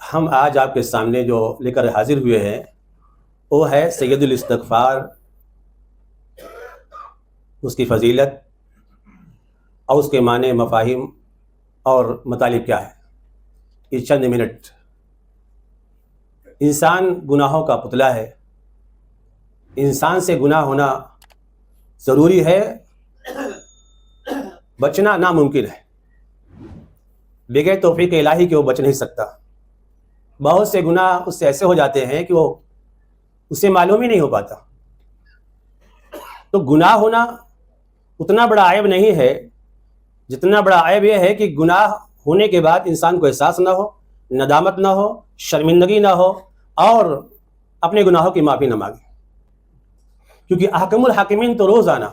ہم آج آپ کے سامنے جو لے کر حاضر ہوئے ہیں وہ ہے سید الاستغفار، اس کی فضیلت اور اس کے معنی، مفاہیم اور مطالب کیا ہے۔ یہ چند منٹ۔ انسان گناہوں کا پتلا ہے، انسان سے گناہ ہونا ضروری ہے، بچنا ناممکن ہے۔ بغیر توفیق الہی کے وہ بچ نہیں سکتا۔ بہت سے گناہ اس سے ایسے ہو جاتے ہیں کہ وہ اسے معلوم ہی نہیں ہو پاتا۔ تو گناہ ہونا اتنا بڑا عیب نہیں ہے جتنا بڑا عیب یہ ہے کہ گناہ ہونے کے بعد انسان کو احساس نہ ہو، ندامت نہ ہو، شرمندگی نہ ہو اور اپنے گناہوں کی معافی نہ مانگے۔ کیونکہ احکم الحاکمین تو روزانہ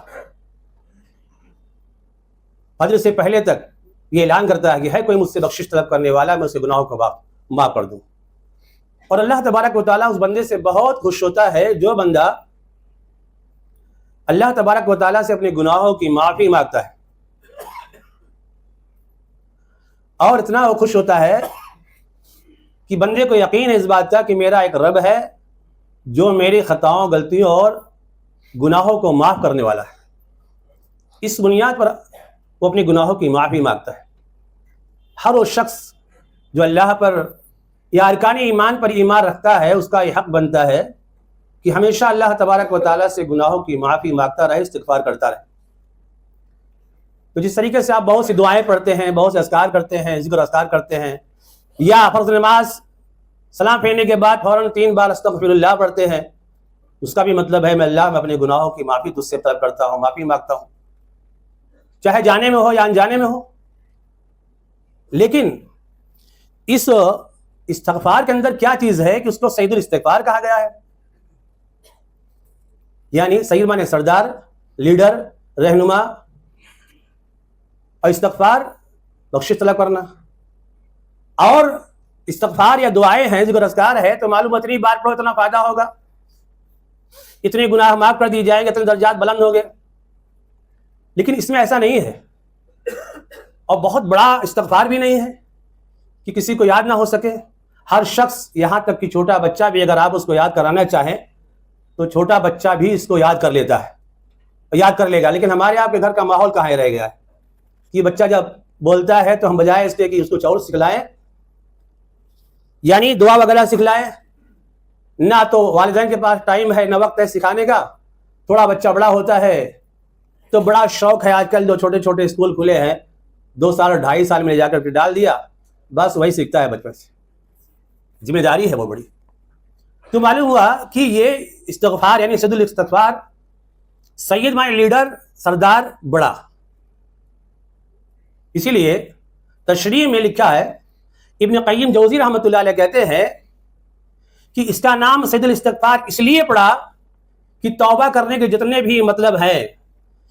فجر سے پہلے تک یہ اعلان کرتا ہے کہ ہے کوئی مجھ سے بخشش طلب کرنے والا، میں اسے گناہوں کو معاف کر دوں۔ اور اللہ تبارک و تعالیٰ اس بندے سے بہت خوش ہوتا ہے جو بندہ اللہ تبارک و تعالیٰ سے اپنے گناہوں کی معافی مانگتا ہے، اور اتنا وہ خوش ہوتا ہے کہ بندے کو یقین ہے اس بات کا کہ میرا ایک رب ہے جو میری خطاؤں، غلطیوں اور گناہوں کو معاف کرنے والا ہے۔ اس بنیاد پر وہ اپنے گناہوں کی معافی مانگتا ہے۔ ہر وہ شخص جو اللہ پر یا ارکان ایمان پر ایمان رکھتا ہے، اس کا یہ حق بنتا ہے کہ ہمیشہ اللہ تبارک و تعالیٰ سے گناہوں کی معافی مانگتا رہے، استغفار کرتا رہے۔ تو جس طریقے سے آپ بہت سی دعائیں پڑھتے ہیں، بہت سے اذکار کرتے ہیں، ذکر اذکار کرتے ہیں، یا فرض نماز سلام پھیرنے کے بعد فوراً 3 بار استغفر اللہ پڑھتے ہیں، اس کا بھی مطلب ہے میں اللہ میں اپنے گناہوں کی معافی تجھ سے طلب کرتا ہوں، معافی مانگتا ہوں، چاہے جانے میں ہو یا انجانے میں ہو۔ لیکن اس استغفار کے اندر کیا چیز ہے کہ اس کو سید الاستغفار کہا گیا ہے؟ یعنی سید مانے سردار، لیڈر، رہنما، اور استغفار بخشش طلب کرنا۔ اور استغفار یا دعائیں ہیں، ذکر اذکار ہے، تو معلوم اتنی بار پڑھو اتنا فائدہ ہوگا، اتنے گناہ معاف کر دی جائیں گے، اتنے درجات بلند ہو گئے۔ لیکن اس میں ایسا نہیں ہے، اور بہت بڑا استغفار بھی نہیں ہے کہ کسی کو یاد نہ ہو سکے۔ ہر شخص، یہاں تک کہ چھوٹا بچہ بھی اگر آپ اس کو یاد کرانا چاہیں تو چھوٹا بچہ بھی اس کو یاد کر لیتا ہے، یاد کر لے گا۔ لیکن ہمارے آپ کے گھر کا ماحول کہاں رہ گیا ہے کہ بچہ جب بولتا ہے تو ہم بجائے اس کے کہ اس کو چور سکھلائیں، یعنی دعا وغیرہ سکھلائیں، نہ تو والدین کے پاس ٹائم ہے، نہ وقت ہے سکھانے کا۔ تھوڑا بچہ بڑا ہوتا ہے تو بڑا شوق ہے، آج کل جو چھوٹے چھوٹے اسکول کھلے ہیں، 2 سال اور 2.5 سال میں لے جا کر کے ڈال دیا، بس وہی سیکھتا ہے بچپن سے۔ ذمہ داری ہے وہ بڑی۔ تو معلوم ہوا کہ یہ استغفار یعنی سید الاستغفار، سید مانے لیڈر، سردار، بڑا۔ اسی لیے تشریح میں لکھا ہے، ابن قیم جوزی رحمۃ اللہ علیہ کہتے ہیں کہ اس کا نام سید الاستغفار اس لیے پڑا کہ توبہ کرنے کے جتنے بھی مطلب ہے،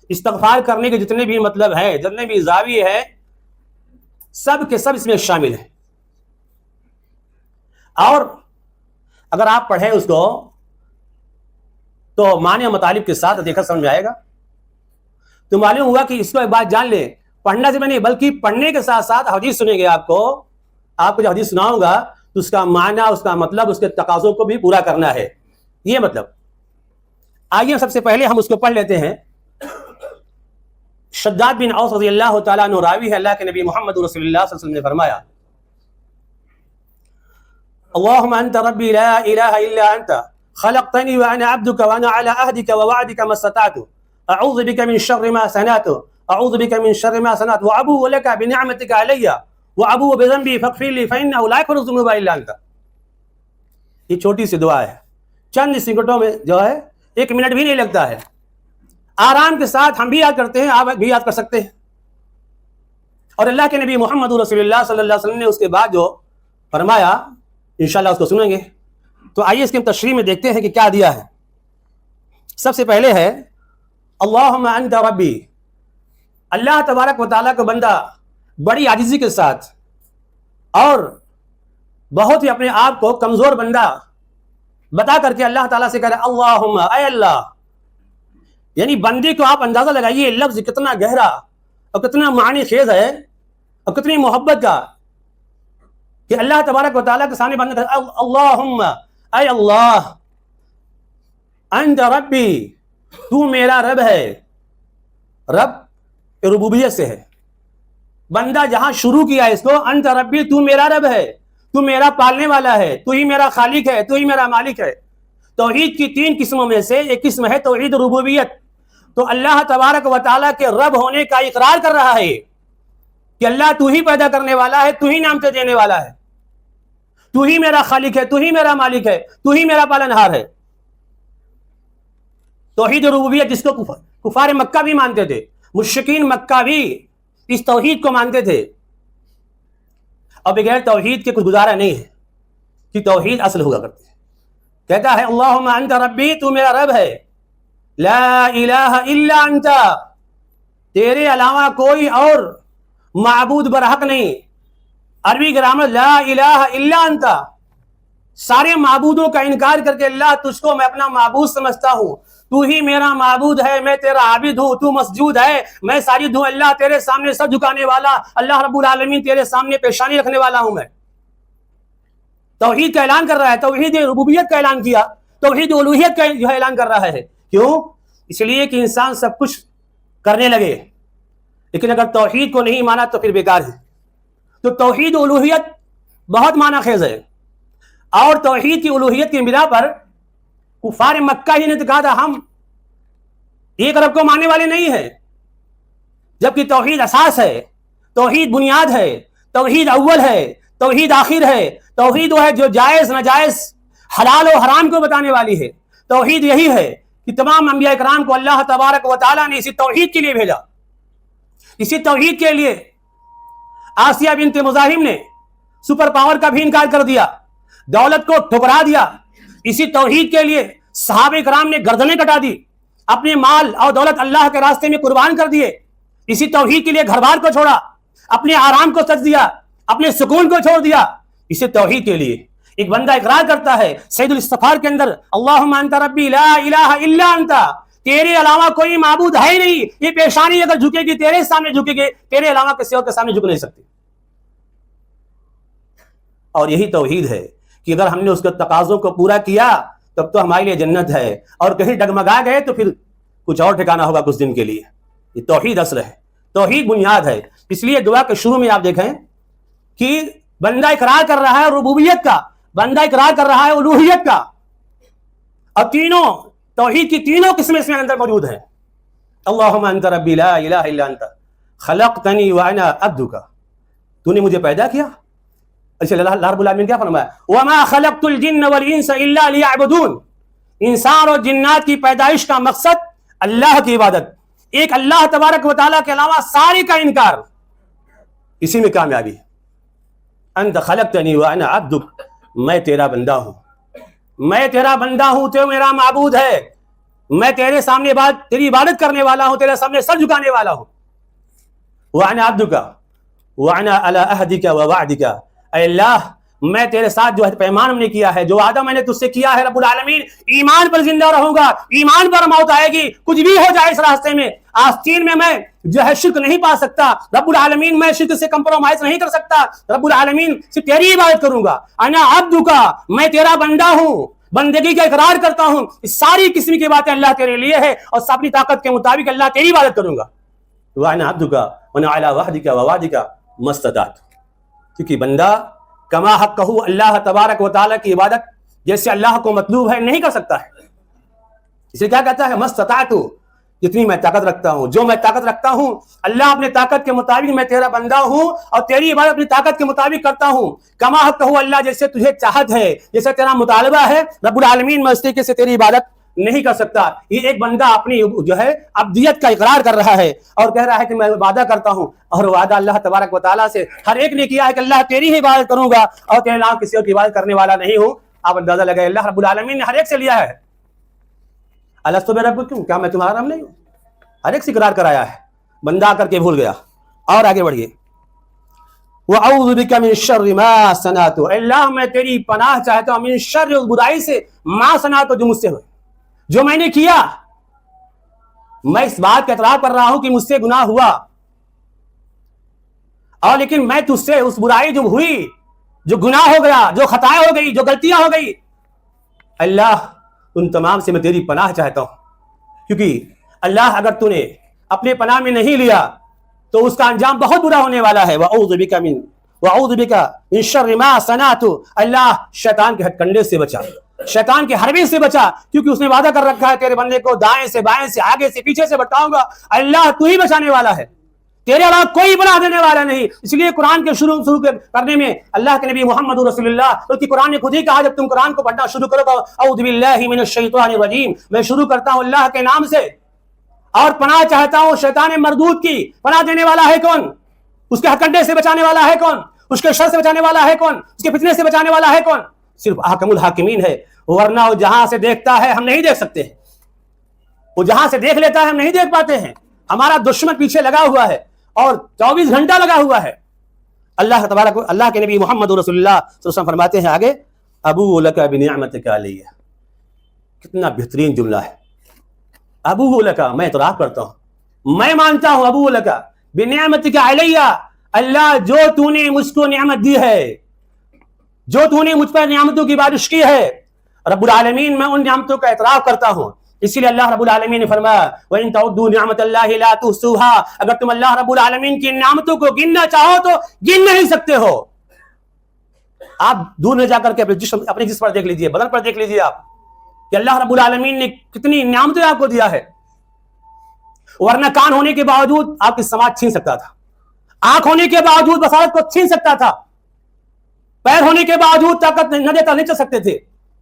استغفار کرنے کے جتنے بھی مطلب ہے، جتنے بھی زاویے ہیں، سب کے سب اس میں شامل ہیں۔ اور اگر آپ پڑھیں اس کو تو معنی و مطالب کے ساتھ دیکھا سمجھ آئے گا۔ تو معلوم ہوا کہ اس کو ایک بات جان لیں، پڑھنا سے میں نہیں بلکہ پڑھنے کے ساتھ ساتھ حدیث سنیں گے۔ آپ کو جو حدیث سناؤں گا تو اس کا معنی، اس کا مطلب، اس کے تقاضوں کو بھی پورا کرنا ہے، یہ مطلب۔ آئیے سب سے پہلے ہم اس کو پڑھ لیتے ہیں۔ شداد بن اوس رضی اللہ تعالیٰ عنہ راوی ہے، اللہ کے نبی محمد رسول اللہ صلی اللہ علیہ وسلم نے فرمایا، اللہم انت ربی لا الہ الا انت خلقتنی وانا عبدک وانا علی عہدک ووعدک ما استطعت اعوذ بک من شر ما صنعت اعوذ بک من شر ما صنعت وابوء لک بنعمتک علی وابوء بذنبی فاغفر لی فانہ لا یغفر الذنوب الا انت۔ یہ چھوٹی سی دعا ہے، چند سیکنڈوں میں جو ہے، 1 منٹ بھی نہیں لگتا ہے، آرام کے ساتھ ہم بھی یاد کرتے ہیں، آپ بھی یاد کر سکتے ہیں۔ اور اللہ کے نبی محمد رسول اللہ صلی اللہ علیہ وسلم نے اس کے بعد جو فرمایا، انشاءاللہ اس کو سنیں گے۔ تو آئیے اس کی تشریح میں دیکھتے ہیں کہ کیا دیا ہے۔ سب سے پہلے ہے اللہم انت ربی، اللہ تبارک و تعالیٰ کو بندہ بڑی عاجزی کے ساتھ اور بہت ہی اپنے آپ کو کمزور بندہ بتا کر کے اللہ تعالیٰ سے کہہ رہا ہے اللہم، اے اللہ۔ یعنی بندے کو آپ اندازہ لگائیے لفظ کتنا گہرا اور کتنا معنی خیز ہے اور کتنی محبت کا۔ کہ اللہ تبارک و تعالیٰ کے سامنے بندہ کہتا ہے اللہم اے اللہ انت ربی تو میرا رب ہے. رب ربوبیت سے ہے. بندہ جہاں شروع کیا اس کو انت ربی تو میرا رب ہے, تو میرا پالنے والا ہے, تو ہی میرا خالق ہے, تو ہی میرا مالک ہے. توحید کی 3 قسموں میں سے ایک قسم ہے توحید ربوبیت. تو اللہ تبارک و تعالیٰ کے رب ہونے کا اقرار کر رہا ہے کہ اللہ تو ہی پیدا کرنے والا ہے, تو ہی نعمتیں دینے والا ہے, تو ہی میرا خالق ہے, تو ہی میرا مالک ہے, تو ہی میرا پالنہار ہے. توحید ربوبیت جس کو کفار مکہ بھی مانتے تھے, مشرکین مکہ بھی اس توحید کو مانتے تھے. اور بغیر توحید کے کچھ گزارا نہیں ہے کہ توحید اصل ہوا کرتی ہے. کہتا ہے اللہم انت ربی تو میرا رب ہے, لا الہ الا انت تیرے علاوہ کوئی اور معبود برحق نہیں. عربی گرامر لا الہ الا انت, سارے معبودوں کا انکار کر کے اللہ تجھ کو میں اپنا معبود سمجھتا ہوں, تو ہی میرا معبود ہے, میں تیرا عابد ہوں, تو مسجود ہے, میں ساجد ہوں, اللہ تیرے سامنے سر جھکانے والا, اللہ رب العالمین تیرے سامنے پیشانی رکھنے والا ہوں میں. توحید کا اعلان کر رہا ہے, توحید ربوبیت کا اعلان کیا, توحید الوہیت کا جو ہے اعلان کر رہا ہے. کیوں؟ اس لیے کہ انسان سب کچھ کرنے لگے, لیکن اگر توحید کو نہیں مانا تو پھر بیکار ہے. تو توحید الوہیت بہت معنی خیز ہے, اور توحید کی الوہیت کی بنا پر کفار مکہ ہی نے کہا تھا ہم ایک رب کو ماننے والے نہیں ہیں, جبکہ توحید اساس ہے, توحید بنیاد ہے, توحید اول ہے, توحید آخر ہے, توحید وہ ہے جو جائز ناجائز حلال و حرام کو بتانے والی ہے. توحید یہی ہے کہ تمام انبیاء کرام کو اللہ تبارک و تعالیٰ نے اسی توحید کے لیے بھیجا. اسی توحید کے لیے آسیہ بنت مزاحم نے سپر پاور کا بھی انکار کر دیا, دولت کو ٹھکرا دیا. اسی توحید کے لیے صحابہ کرام نے گردنیں کٹا دی, اپنے مال اور دولت اللہ کے راستے میں قربان کر دیے. اسی توحید کے لیے گھر بار کو چھوڑا, اپنے آرام کو تج دیا, اپنے سکون کو چھوڑ دیا. اسی توحید کے لیے ایک بندہ اقرار کرتا ہے سید الاستغفار کے اندر اللہم انت ربی لا الہ الا انت تیرے علاوہ کوئی معبود ہے نہیں. یہ پیشانی اگر جھکے گی تیرے سامنے جھکے گی, تیرے علاوہ کسی اور کے سامنے جھک نہیں سکتی. اور یہی توحید ہے کہ اگر ہم نے اس کے تقاضوں کو پورا کیا تب تو ہمارے لیے جنت ہے, اور کہیں ڈگمگا گئے تو پھر کچھ اور ٹھکانا ہوگا کچھ دن کے لیے. یہ توحید اصل ہے, توحید بنیاد ہے. اس لیے دعا کے شروع میں آپ دیکھیں کہ بندہ اقرار کر رہا ہے ربوبیت کا, بندہ اقرار کر رہا ہے الوہیت کا, اور تینوں توحید کی تینوں قسمیں اس میں اندر موجود ہیں. اللہم انت ربی لا الہ الا انت خلقتنی وانا عبدک, تو نے مجھے پیدا کیا. اچھا اللہ رب العالمین کیا فرمایا وما خلقت الجن والانس الا لیعبدون, انسان اور جنات کی پیدائش کا مقصد اللہ کی عبادت. ایک اللہ تبارک و تعالیٰ کے علاوہ سارے کا انکار, اسی میں کامیابی ہے. انت خلقتنی وانا عبدک, میں تیرا بندہ ہوں, میں تیرا بندہ ہوں, تو میرا معبود ہے, میں تیرے سامنے تیری عبادت کرنے والا ہوں, تیرے سامنے سر جھکانے والا ہوں. وانا عبدک وانا علی عہدک ووعدک, اے اللہ میں تیرے ساتھ جو پیمان ہم نے کیا ہے, جو وعدہ میں نے تجھ سے کیا ہے رب العالمین, ایمان پر زندہ رہوں گا, ایمان پر موت آئے گی, کچھ بھی ہو جائے اس راستے میں, آستین میں جو ہے شرک نہیں پا سکتا رب العالمین, میں شرک سے کمپرومائز نہیں کر سکتا رب العالمین, صرف تیری عبادت کروں گا. انا عبدک, میں تیرا بندہ ہوں, بندگی کا اقرار کرتا ہوں. اس ساری قسم کی باتیں اللہ تیرے لیے ہے, اور اپنی طاقت کے مطابق اللہ تیری عبادت کروں گا. وانا عبدک وانا علی عہدک ووعدک ما استطعت, کیونکہ بندہ کما حق کہو اللہ تبارک و تعالیٰ کی عبادت جیسے اللہ کو مطلوب ہے نہیں کر سکتا ہے. اسے کیا کہتا ہے مستطاعت, جتنی میں طاقت رکھتا ہوں, جو میں طاقت رکھتا ہوں اللہ اپنے طاقت کے مطابق میں تیرا بندہ ہوں, اور تیری عبادت اپنی طاقت کے مطابق کرتا ہوں. کما حق کہو اللہ, جیسے تجھے چاہت ہے, جیسے تیرا مطالبہ ہے رب العالمین, میں اس طریقے سے تیری عبادت نہیں کر سکتا. یہ ایک بندہ اپنی جو ہے عبدیت کا اقرار کر رہا ہے, اور کہہ رہا ہے کہ میں وعدہ کرتا ہوں, اور وعدہ اللہ تبارک و تعالیٰ سے ہر ایک نے کیا ہے کہ اللہ تیری ہی عبادت کروں گا, اور تیرے علاوہ کسی اور کی عبادت کرنے والا نہیں ہوں. آپ اندازہ لگائے اللہ رب العالمین نے ہر ایک سے لیا ہے. الستو بربکم, کیا میں تمہارا رب نہیں ہوں؟ ہر ایک سے اقرار کرایا ہے. بندہ کر کے بھول گیا. اور آگے بڑھیے وَأَعُوذُ بِكَ مِن شَرِّ مَا صَنَعْتُ, اللہ میں تیری پناہ چاہتا ہوں من شر, اس برائی سے, ما صنعت, جو مجھ سے ہوئے, جو میں نے کیا. میں اس بات کا اعتراف کر رہا ہوں کہ مجھ سے گناہ ہوا, اور لیکن میں تجھ سے اس برائی جو ہوئی جو گناہ ہو گیا، جو خطائیں ہو گئی، جو غلطیاں ہو گئی، اللہ ان تمام سے میں تیری پناہ چاہتا ہوں، کیونکہ اللہ اگر تو نے اپنے پناہ میں نہیں لیا تو اس کا انجام بہت برا ہونے والا ہے۔ وَأَعُوذُ بِكَ مِن شَرِّ مَا صَنَعْتُ، اللہ شیطان کے ہتھ کنڈے سے بچا، شیطان کے حربے سے بچا، کیونکہ اس نے وعدہ کر رکھا ہے تیرے بندے کو دائیں سے بائیں سے آگے سے پیچھے سے بتاؤں گا۔ اللہ تو ہی بچانے والا ہے، تیرے علاوہ کوئی بنا دینے والا نہیں۔ اس لیے قرآن کے شروع کرنے میں اللہ کے نبی محمد رسول اللہ، بلکہ قرآن نے خود ہی کہا جب تم قرآن کو پڑھنا شروع کرو تو اعوذ باللہ من الشیطان الرجیم، میں شروع کرتا ہوں اللہ کے نام سے اور پناہ چاہتا ہوں شیطان مردود کی۔ پناہ دینے والا ہے کون؟ اس کے ہتھکنڈے سے بچانے والا ہے کون؟ اس کے شر سے بچانے والا ہے کون؟ اس کے فتنے سے بچانے والا ہے کون؟ صرف احکم الحاکمین ہے، ورنہ وہ جہاں سے دیکھتا ہے ہم نہیں دیکھ سکتے ہیں، وہ جہاں سے دیکھ لیتا ہے ہم نہیں دیکھ پاتے ہیں۔ ہمارا دشمن پیچھے لگا ہوا ہے اور 24 گھنٹہ لگا ہوا ہے۔ اللہ تبارک اللہ کے نبی محمد رسول اللہ صلی اللہ علیہ وسلم فرماتے ہیں آگے، ابو لک بنعمتک علی، کتنا بہترین جملہ ہے۔ ابو لک، میں اعتراف کرتا ہوں، میں مانتا ہوں، ابو لک بنعمتک علی، اللہ جو تو نے مجھ کو نعمت دی ہے، جو تو نے مجھ پر نعمتوں کی بارش کی ہے، رب العالمین میں ان نعمتوں کا اعتراف کرتا ہوں۔ اسی لیے اللہ رب العالمین نے فرمایا وَإِن تَعُدُّوا نِعْمَةَ اللَّهِ لَا تُحْصُوهَا، اگر تم اللہ رب العالمین کی نعمتوں کو گننا چاہو تو گن نہیں سکتے ہو۔ آپ دور میں جا کر کے اپنے جسم پر دیکھ لیجئے، بدن پر دیکھ لیجئے آپ کہ اللہ رب العالمین نے کتنی نعمتیں آپ کو دیا ہے، ورنہ کان ہونے کے باوجود آپ کی سماعت چھین سکتا تھا، آنکھ ہونے کے باوجود بصارت کو چھین سکتا تھا، پیر ہونے کے باوجود طاقت نہ دیتا نہیں چل سکتے تھے۔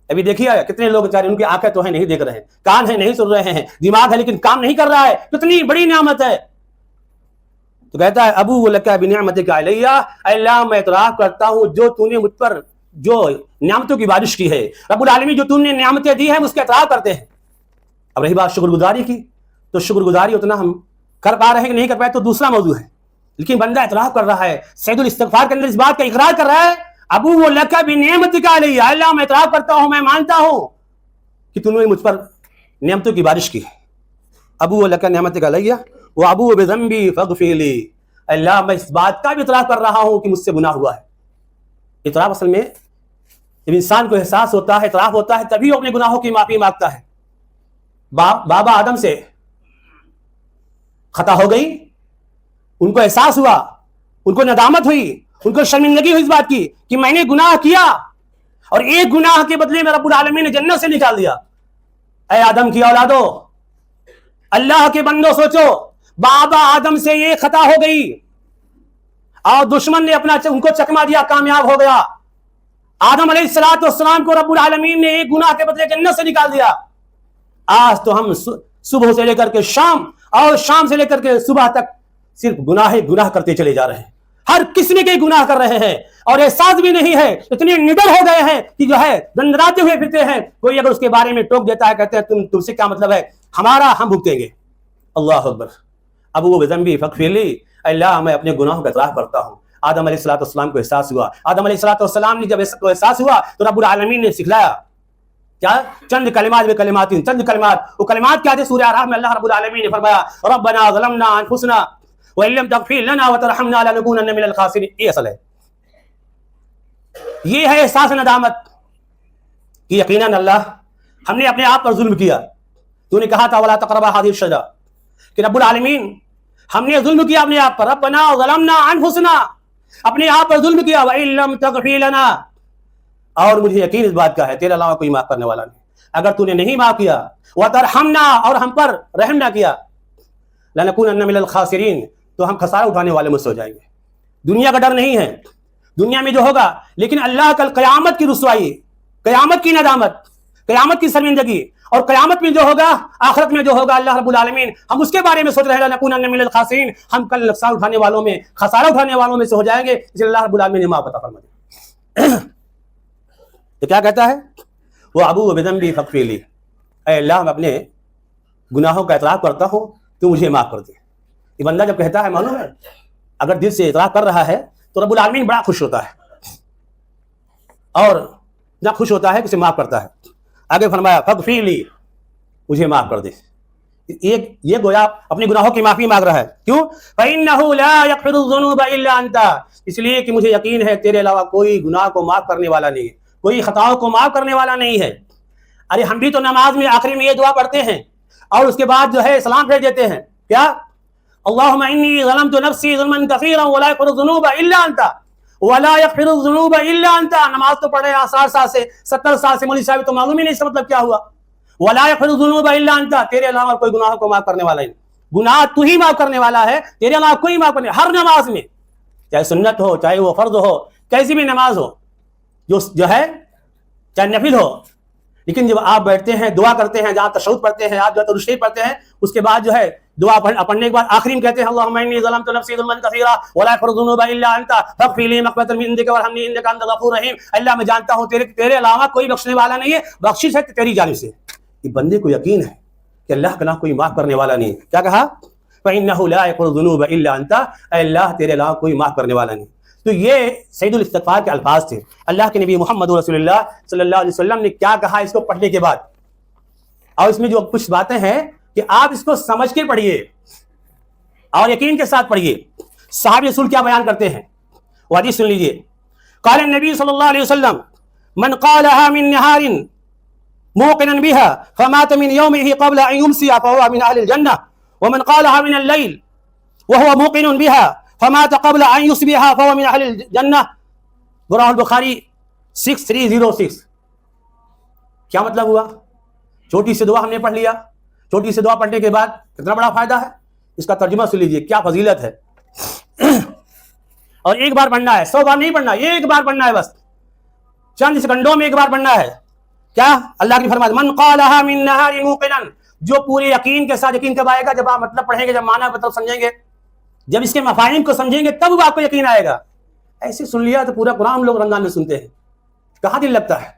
ابھی دیکھیے کتنے لوگ بیچارے ان کی آنکھیں تو ہیں نہیں دیکھ رہے ہیں، کان ہیں نہیں سن رہے ہیں، دماغ ہے لیکن کام نہیں کر رہا ہے، کتنی بڑی نعمت ہے۔ تو کہتا ہے ابو لک بنعمتک علی، اللہ میں اعتراف کرتا ہوں جو تو نے مجھ پر جو نعمتوں کی بارش کی ہے، رب العالمین جو تو نے نعمتیں دی ہیں ہم اس کے اعتراف کرتے ہیں۔ اب رہی بات شکر گزاری کی، تو شکر گزاری اتنا ہم کر پا رہے ہیں کہ نہیں کر پائے تو دوسرا موضوع ہے، لیکن بندہ اعتراف کر رہا ہے، سید الاستغفار کے اندر اس بات کا اقرار کر رہا ہے، ابو لک بنعمتک علی، اللہ میں اعتراف کرتا ہوں، میں مانتا ہوں کہ تم نے مجھ پر نعمتوں کی بارش کی ہے۔ ابو لک نعمتک علی وابو بذنبی فاغفر لی، اللہ میں اس بات کا بھی اعتراف کر رہا ہوں کہ مجھ سے گناہ ہوا ہے۔ اعتراف اصل میں جب انسان کو احساس ہوتا ہے، اعتراف ہوتا ہے، تبھی وہ اپنے گناہوں کی معافی مانگتا ہے۔ بابا آدم سے خطا ہو گئی، ان کو احساس ہوا، ان کو ندامت ہوئی، ان کو شرمندگی ہوئی اس بات کی کہ میں نے گناہ کیا اور ایک گناہ کے بدلے میں رب العالمین نے جنت سے نکال دیا۔ اے آدم کی اولادو، اللہ کے بندو، سوچو بابا آدم سے یہ خطا ہو گئی اور دشمن نے ان کو چکما دیا، کامیاب ہو گیا۔ آدم علیہ السلام کو رب العالمین نے ایک گناہ کے بدلے جنت سے نکال دیا۔ آج تو ہم صبح سے لے کر کے شام اور شام سے لے کر کے صبح تک صرف گناہ کرتے چلے جا رہے ہیں، ہر قسم کے گناہ کر رہے ہیں اور احساس بھی نہیں ہے، اتنے نڈر ہو گئے ہیں کہ جو ہے دندراتے ہوئے پھرتے ہیں۔ کوئی اگر اس کے بارے میں ٹوک دیتا ہے، کہتے ہیں تم سے کیا مطلب ہے، ہمارا ہم بھگتیں گے۔ اللہ اکبر۔ ابو بذنبی فاغفر لی، اللہ میں اپنے گناہوں کا اعتراف کرتا ہوں۔ آدم علیہ السلام کو احساس ہوا، آدم علیہ السلام نے جب احساس ہوا تو رب العالمین نے سکھلایا کیا؟ چند کلمات چند کلمات، وہ کلمات کیا تھے؟ سورہ اعراف میں اللہ رب العالمین نے فرمایا ربنا ظلمنا انفسنا وان لم تغفر لنا وترحمنا لنكونن من الخاسرین۔ یہ اصل ہے، یہ ہے احساس ندامت کہ یقیناً اللہ ہم نے اپنے آپ پر ظلم کیا۔ تو نے کہا تھا ولا تقربا هذه الشجرہ، کہ رب العالمین ہم نے ظلم کیا اپنے آپ پر، ربنا ظلمنا انفسنا، اپنے آپ پر ظلم کیا، وان لم تغفر لنا، اور مجھے یقین اس بات کا ہے تیرے علاوہ کوئی معاف کرنے والا نہیں، اگر تو نے نہیں معاف کیا، وترحمنا، اور ہم پر رحم نہ کیا، لنکونن من الخاسرین، تو ہم خسارہ اٹھانے والے میں سے ہو جائیں گے۔ دنیا کا ڈر نہیں ہے، دنیا میں جو ہوگا، لیکن اللہ کل قیامت کی رسوائی، قیامت کی ندامت، قیامت کی شرمندگی، اور قیامت میں جو ہوگا، آخرت میں جو ہوگا، اللہ رب العالمین ہم اس کے بارے میں سوچ رہے ہیں لنکونن من الخاسرین، ہم کل نقصان اٹھانے والوں میں، خسارہ اٹھانے والوں میں سے ہو جائیں گے، اس لیے اللہ رب العالمین نے معاف عطا فرما دیا۔ تو کیا کہتا ہے؟ وہ ابو بذنبی فاغفر لی، اے اللہ میں اپنے گناہوں کا اعتراف کرتا ہوں، تو مجھے معاف کر دے۔ یہ بندہ جب کہتا ہے، معلوم ہے اگر دل سے اعتراف کر رہا ہے تو رب العالمین بڑا خوش ہوتا ہے اور اتنا خوش ہوتا ہے کہ اسے معاف کرتا ہے۔ آگے فرمایا فاغفر لی، مجھے معاف کر دے۔ یہ گویا اپنے گناہوں کی معافی مانگ رہا ہے. کیوں؟ فَإِنَّهُ لَا يَغْفِرُ الذُّنُوبَ إِلَّا أَنْتَ، اس لیے کہ مجھے یقین ہے تیرے علاوہ کوئی گناہ کو معاف کرنے والا نہیں ہے، کوئی خطاؤں کو معاف کرنے والا نہیں ہے. ارے ہم بھی تو نماز میں آخری میں یہ دعا پڑھتے ہیں اور اس کے بعد جو ہے سلام پھیر دیتے ہیں. کیا؟ اللہم انی ظلمت نفسی ظلما کثیرا ولا یغفر الذنوب الا انت ولا یغفر الذنوب الا انت. نماز تو پڑھے 60 سال سے 70 سال سے، مولوی صاحب تو معلوم ہی نہیں اس کا مطلب کیا ہوا. ولا یغفر الذنوب الا انت، تیرے علاوہ کوئی گناہ کو معاف کرنے والا نہیں. گناہ تو ہی معاف کرنے والا ہے، تیرے علاوہ کوئی معاف کرنے. ہر نماز میں، چاہے سنت ہو، چاہے وہ فرض ہو، کیسی بھی نماز ہو، جو ہے چاہے نفل ہو، لیکن جب آپ بیٹھتے ہیں دعا کرتے ہیں، جہاں تشہد پڑھتے ہیں، آپ جو درود شریف پڑھتے ہیں، اس کے بعد جو ہے دعا پڑھنے کے بعد آخری میں کہتے ہیں اللہم انی ظلمت نفسی ظلما کثیرا ولا یغفر الذنوب الا انت فاغفر لی مغفرۃ من عندک وارحمنی انک انت الغفور الرحیم. اللہ میں جانتا ہوں تیرے علاوہ کوئی بخشنے والا نہیں ہے، بخشش ہے تیری جانب سے. یہ بندے کو یقین ہے کہ اللہ کا نام کوئی معاف کرنے والا نہیں ہے. کیا کہا؟ فإنہ لا یغفر الذنوب الا انت، اے اللہ تیرے علاوہ کوئی معاف کرنے والا نہیں. تو یہ سید الاستغفار کے الفاظ تھے. اللہ کے نبی محمد رسول اللہ صلی اللہ علیہ وسلم نے کیا کہا اس کو پڑھنے کے بعد، اور اس میں جو کچھ باتیں ہیں کہ آپ اس کو سمجھ کے پڑھیے اور یقین کے ساتھ پڑھیے. صحابہ رسول کیا بیان کرتے ہیں وہ حدیث سن لیجئے. قال النبی صلی اللہ علیہ وسلم من قالها من نهار موقنا بها فمات من يومه قبل ان يمسي فهو من اهل الجنه ومن قالها من الليل وهو موقن بها فمات قبل ان يصبح فهو من اهل الجنه. رواه البخاری 6306. کیا مطلب ہوا؟ چھوٹی سی دعا ہم نے پڑھ لیا، چھوٹی سی دعا پڑھنے کے بعد کتنا بڑا فائدہ ہے. اس کا ترجمہ سن لیجئے، کیا فضیلت ہے. اور ایک بار پڑھنا ہے، 100 بار نہیں پڑھنا، ایک بار پڑھنا ہے، بس چند سیکنڈوں میں ایک بار پڑھنا ہے. کیا اللہ کی فرمائش من قالها من نهار موقنا، جو پورے یقین کے ساتھ. یقین کب آئے گا؟ جب آپ مطلب پڑھیں گے، جب معنی مطلب سمجھیں گے، جب اس کے مفاہیم کو سمجھیں گے، تب آپ کو یقین آئے گا. ایسے سن لیا تو پورا قرآن ہم لوگ رمضان میں سنتے ہیں، کہاں دل لگتا ہے.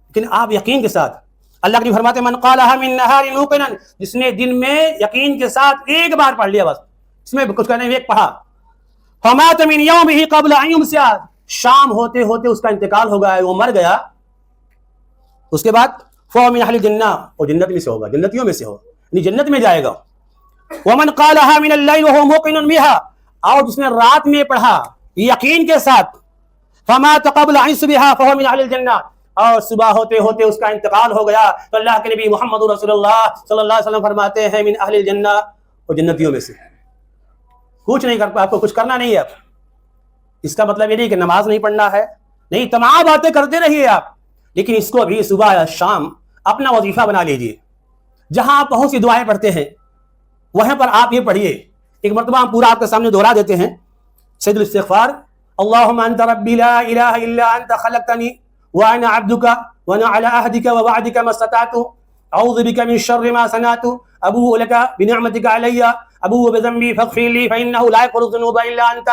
لیکن آپ یقین کے ساتھ، اللہ کی فرماتے ہیں من قالها من نهار موقنا، جس نے دن میں یقین کے ساتھ ایک بار پڑھ لیا، بس اس میں کچھ کہنے ایک پڑھا. فمات من يومه قبل ان يمسي، شام ہوتے ہوتے اس کا انتقال ہو گیا، وہ مر گیا. اس کے بعد فهو من اهل الجنہ، وہ جنت میں سے ہوگا، جنتیوں میں سے ہوگا، یعنی جنت میں جائے گا. ومن قالها من الليل وهو موقن بها، اور جس نے رات میں پڑھا یقین کے ساتھ، فمات قبل ان يصبح فهو من اهل الجنہ، اور صبح ہوتے ہوتے اس کا انتقال ہو گیا، تو اللہ کے نبی محمد رسول اللہ صلی اللہ علیہ وسلم فرماتے ہیں من اہل الجنہ، وہ جنتیوں میں سے. کچھ نہیں کرتا، آپ کو کچھ کرنا نہیں ہے. اس کا مطلب یہ نہیں کہ نماز نہیں پڑھنا ہے، نہیں، تمام باتیں کرتے رہیے آپ، لیکن اس کو بھی صبح یا شام اپنا وظیفہ بنا لیجئے. جہاں آپ بہت سی دعائیں پڑھتے ہیں وہاں پر آپ یہ پڑھیے. ایک مرتبہ ہم پورا آپ کے سامنے دہرا دیتے ہیں سید الاستغفار. اللہم انت ربی لا الہ الا انت خلقتنی وانا عبدک وانا علی عہدک ووعدک ما استطعت اعوذ بک من شر ما صنعت ابوء لک بنعمتک علی ابوء بذنبی فاغفر لی فانہ لا یغفر الذنوب الا انت.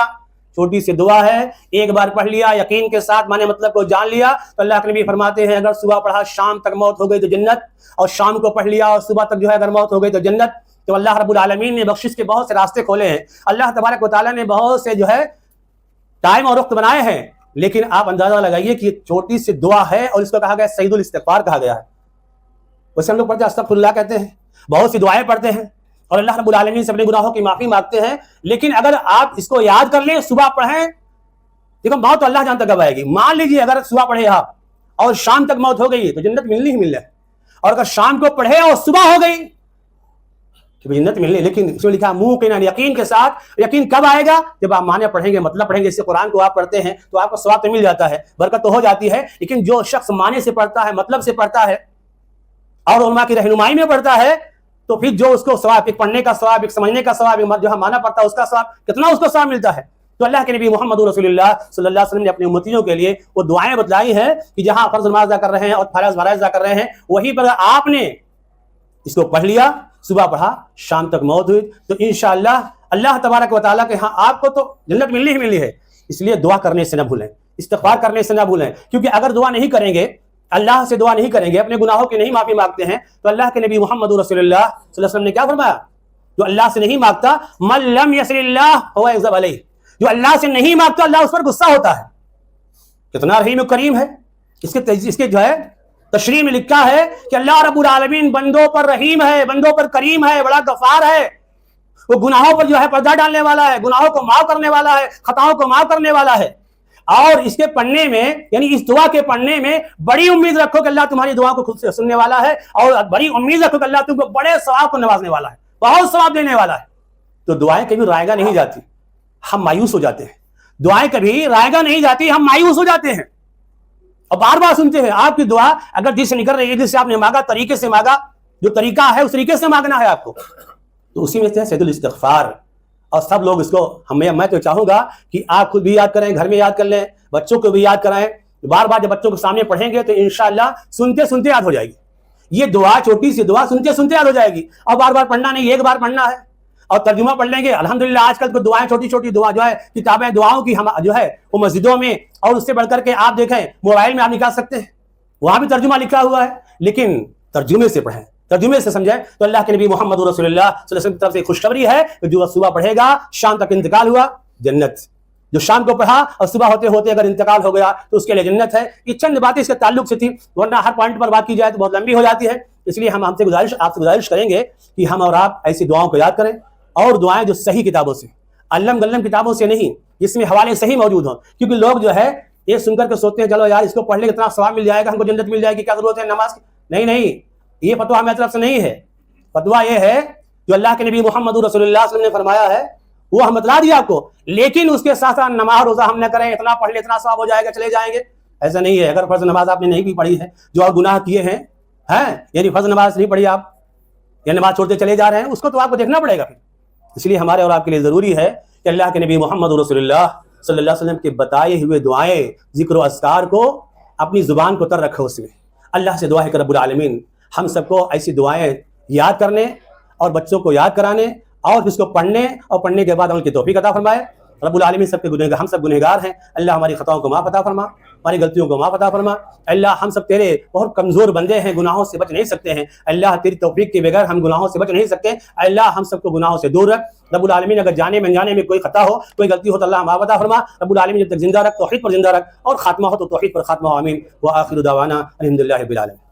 چھوٹی سی دعا ہے، ایک بار پڑھ لیا یقین کے ساتھ، معنی مطلب کو جان لیا، تو اللہ کے نبی فرماتے ہیں اگر صبح پڑھا شام تک موت ہو گئی تو جنت، اور شام کو پڑھ لیا اور صبح تک جو ہے اگر موت ہو گئی تو جنت. تو اللہ رب العالمین نے بخشش کے بہت سے راستے کھولے ہیں. اللہ تبارک و تعالیٰ نے بہت سے جو ہے ٹائم اور وقت بنائے ہیں، لیکن آپ اندازہ لگائیے کہ چھوٹی سی دعا ہے اور اس کو کہا گیا سید الاستغفار کہا گیا ہے. ویسے ہم لوگ پڑھتے ہیں استغفر اللہ کہتے ہیں، بہت سی دعائیں پڑھتے ہیں اور اللہ رب العالمین سے اپنے گناہوں کی معافی مانگتے ہیں، لیکن اگر آپ اس کو یاد کر لیں، صبح پڑھیں، دیکھو موت تو اللہ جانتا کب آئے گی. مان لیجیے اگر صبح پڑھے آپ اور شام تک موت ہو گئی تو جنت ملنی ہی ملنا ہے، اور اگر شام کو پڑھے اور صبح ہو گئی تو جنت ملنی. لیکن اس میں لکھا منہ کے یقین کے ساتھ. یقین کب آئے گا؟ جب آپ معنی پڑھیں گے، مطلب پڑھیں گے. اس سے قرآن کو آپ پڑھتے ہیں تو آپ کو ثواب تو مل جاتا ہے، برکت تو ہو جاتی ہے. لیکن جو شخص معنی سے پڑھتا ہے، مطلب سے پڑھتا ہے اور علماء کی رہنمائی میں پڑھتا ہے، تو پھر جو اس کو ثواب، ایک پڑھنے کا ثواب، ایک سمجھنے کا ثواب، جو ہم معنی پڑھتا ہے اس کا ثواب، کتنا اس کو ثواب ملتا ہے. تو اللہ کے نبی محمد رسول اللہ صلی اللہ علیہ وسلم نے اپنی امتیوں کے لیے وہ دعائیں بتلائی ہیں کہ جہاں فرض نماز ادا کر رہے ہیں اور فرائض ادا کر رہے ہیں، وہیں پر آپ نے اس کو پڑھ لیا، صبح پڑھا، شام تک موت ہوئی، تو انشاءاللہ اللہ تبارک و تعالیٰ کے ہاں آپ کو تو جنت ملنی ہی ملنی ہے. اس لیے دعا کرنے سے نہ بھولیں، استغفار کرنے سے نہ بھولیں، کیونکہ اگر دعا نہیں کریں گے، اللہ سے دعا نہیں کریں گے، اپنے گناہوں کی نہیں معافی مانگتے ہیں، تو اللہ کے نبی محمد رسول اللہ صلی اللہ علیہ وسلم نے کیا فرمایا؟ جو اللہ سے نہیں مانگتا، من لم یسل اللہ هو یغضب علیہ، جو اللہ سے نہیں مانگتا اللہ اس پر غصہ ہوتا ہے. کتنا رحیم و کریم ہے. اس کے جو ہے تشریح میں لکھا ہے کہ اللہ رب العالمین بندوں پر رحیم ہے، بندوں پر کریم ہے، بڑا غفار ہے، وہ گناہوں پر جو ہے پردہ ڈالنے والا ہے، گناہوں کو معاف کرنے والا ہے، خطاؤں کو معاف کرنے والا ہے۔ اور اس کے پڑھنے میں، یعنی اس دعا کے پڑھنے میں بڑی امید رکھو کہ اللہ تمہاری دعا کو خود سے سننے والا ہے، اور بڑی امید رکھو کہ اللہ تم کو بڑے ثواب کو نوازنے والا ہے، بہت ثواب دینے والا ہے۔ تو دعائیں کبھی رائے گاہ نہیں جاتی، ہم مایوس ہو جاتے ہیں۔ دعائیں کبھی رائے گاہ نہیں جاتی، ہم مایوس ہو جاتے ہیں اور بار بار سنتے ہیں۔ آپ کی دعا اگر جس سے نکل رہی ہے، جس سے آپ نے مانگا، طریقے سے مانگا، جو طریقہ ہے اس طریقے سے مانگنا ہے آپ کو، تو اسی میں سے سید الاستغفار۔ اور سب لوگ اس کو میں تو چاہوں گا کہ آپ خود بھی یاد کریں، گھر میں یاد کر لیں، بچوں کو بھی یاد کرائیں۔ بار بار جب بچوں کو سامنے پڑھیں گے تو انشاءاللہ سنتے سنتے یاد ہو جائے گی۔ یہ دعا، چھوٹی سی دعا سنتے سنتے یاد ہو جائے گی، اور بار بار پڑھنا نہیں، ایک بار پڑھنا ہے اور ترجمہ پڑھ لیں گے۔ الحمدللہ آج کل تو دعائیں، چھوٹی چھوٹی دعا جو ہے، کتابیں دعاؤں کی ہم جو ہے وہ مسجدوں میں، اور اس سے بڑھ کر کے آپ دیکھیں موبائل میں آپ نکال سکتے ہیں، وہاں بھی ترجمہ لکھا ہوا ہے۔ لیکن ترجمے سے پڑھیں، ترجمے سے سمجھیں۔ تو اللہ کے نبی محمد رسول اللہ صلی اللہ علیہ وسلم کی طرف سے خوشخبری ہے کہ جو صبح پڑھے گا، شام تک انتقال ہوا، جنت۔ جو شام کو پڑھا اور صبح ہوتے ہوتے اگر انتقال ہو گیا تو اس کے لیے جنت ہے۔ یہ چند باتیں اس کے تعلق سے تھی، ورنہ ہر پوائنٹ پر بات کی جائے تو بہت لمبی ہو جاتی ہے۔ اس لیے ہم آپ سے گزارش کریں گے کہ ہم اور آپ ایسی دعاؤں کو یاد کریں، اور دعائیں جو صحیح کتابوں سے، علم گلم کتابوں سے نہیں، جس میں حوالے صحیح موجود ہوں۔ کیونکہ لوگ جو ہے یہ سن کر کے سوچتے ہیں چلو یار اس کو پڑھ لے اتنا ثواب مل جائے گا، ہم کو جنت مل جائے گی، کیا ضرورت ہے نماز کی؟ نہیں نہیں، یہ فتویٰ ہماری طرف سے نہیں ہے۔ فتویٰ یہ ہے جو اللہ کے نبی محمد رسول اللہ صلی اللہ علیہ وسلم نے فرمایا ہے وہ ہم بتلا دیا آپ کو، لیکن اس کے ساتھ ساتھ نماز روزہ ہم نہ کریں، اتنا پڑھ لے اتنا ثواب ہو جائے گا چلے جائیں گے، ایسا نہیں ہے۔ اگر فرض نماز آپ نے نہیں بھی پڑھی ہے، جو اور گناہ کیے ہیں، یعنی فرض نماز نہیں پڑھی آپ یا نماز چھوڑتے چلے جا رہے ہیں، اس کو تو آپ کو دیکھنا پڑے گا پھر۔ اس لیے ہمارے اور آپ کے لیے ضروری ہے کہ اللہ کے نبی محمد رسول اللہ صلی اللہ علیہ وسلم کے بتائے ہوئے دعائیں، ذکر و اذکار کو اپنی زبان کو تر رکھو اس میں۔ اللہ سے دعا ہے کہ رب العالمین ہم سب کو ایسی دعائیں یاد کرنے اور بچوں کو یاد کرانے اور اس کو پڑھنے اور پڑھنے کے بعد عمل کی توفیق عطا فرمائے۔ رب العالمین سب کے گنہگار، ہم سب گنہگار ہیں، اللہ ہماری خطاؤں کو معاف عطا فرما، ہماری غلطیوں کو معاف عطا فرما۔ اللہ ہم سب تیرے بہت کمزور بندے ہیں، گناہوں سے بچ نہیں سکتے ہیں، اللہ تیری توفیق کے بغیر ہم گناہوں سے بچ نہیں سکتے۔ اللہ ہم سب کو گناہوں سے دور رکھ۔ رب العالمین اگر جانے میں انجانے میں کوئی خطا ہو، کوئی غلطی ہو تو اللہ معاف عطا فرما۔ رب العالمین جب تک زندہ رکھ، توحید پر زندہ رکھ، اور خاتمہ ہو تو توحید پر خاتمہ ہو، آمین۔ وآخر دعوانا الحمدللہ رب العالمین۔